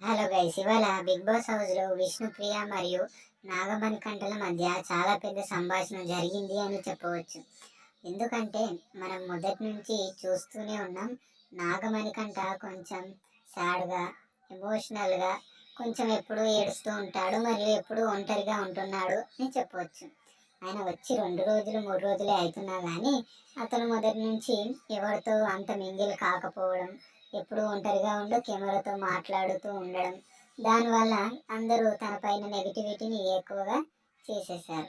Hello guys, ఇవాళ big boss house లో విష్ణుప్రియ మరియు నాగమణికంఠల మధ్య చాలా పెద్ద సంభాషణ జరిగింది అని చెప్పవచ్చు. ఎందుకంటే మనం మొదటి నుంచి చూస్తూనే ఉన్నాం. నాగమణికంఠ కొంచెం సాడ్గా, ఎమోషనల్గా, కొంచెం ఎప్పుడు ఏడుస్తూ ఉంటాడు మరియు ఎప్పుడు ఒంటరిగా ఉంటున్నాడు అని చెప్పవచ్చు. ఆయన వచ్చి 2 రోజులు 3 రోజులే అవుతున్నా కానీ అతను మొదటి నుంచి ఎవరితో అంత మింగిల్ కాకపోవడం, ఎప్పుడు ఒంటరిగా ఉంటూ కెమెరాతో మాట్లాడుతూ ఉండడం, దానివల్ల అందరూ తన పైన నెగిటివిటీని ఎక్కువగా చేసేశారు.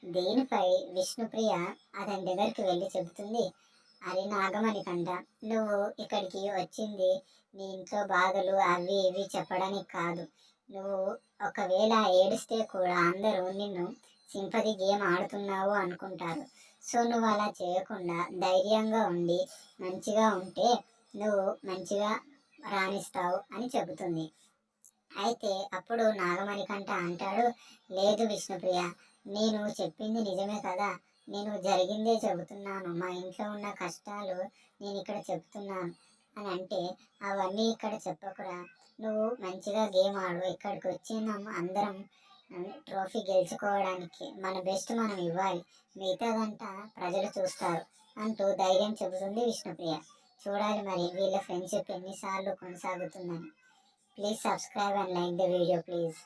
దీనిపై విష్ణుప్రియ అతని దగ్గరికి వెళ్ళి చెబుతుంది, అరే నాగమణికంట, నువ్వు ఇక్కడికి వచ్చింది నీ ఇంట్లో బాధలు అవి ఇవి చెప్పడానికి కాదు. నువ్వు ఒకవేళ ఏడిస్తే కూడా అందరూ నిన్ను సింపతి గేమ్ ఆడుతున్నావు అనుకుంటారు. సో నువ్వు అలా చేయకుండా ధైర్యంగా ఉండి మంచిగా ఉంటే నువ్వు మంచిగా రాణిస్తావు అని చెబుతుంది. అయితే అప్పుడు నాగమణికంఠ అంటాడు, లేదు విష్ణుప్రియ, నేను చెప్పింది నిజమే కదా, నేను జరిగిందే చెబుతున్నాను, మా ఇంట్లో ఉన్న కష్టాలు నేను ఇక్కడ చెబుతున్నాను అని అంటే, అవన్నీ ఇక్కడ చెప్పకురా, నువ్వు మంచిగా గేమ్ ఆడు, ఇక్కడికి వచ్చినాం అందరం ట్రోఫీ గెలుచుకోవడానికి, మన బెస్ట్ మనం ఇవ్వాలి, మిగతాదంతా ప్రజలు చూస్తారు అంటూ ధైర్యం చెబుతుంది విష్ణుప్రియ. చూడాలి మరి వీళ్ళ ఫ్రెండ్షిప్ ఎన్నిసార్లు కొనసాగుతుందని. Please subscribe and like the video please.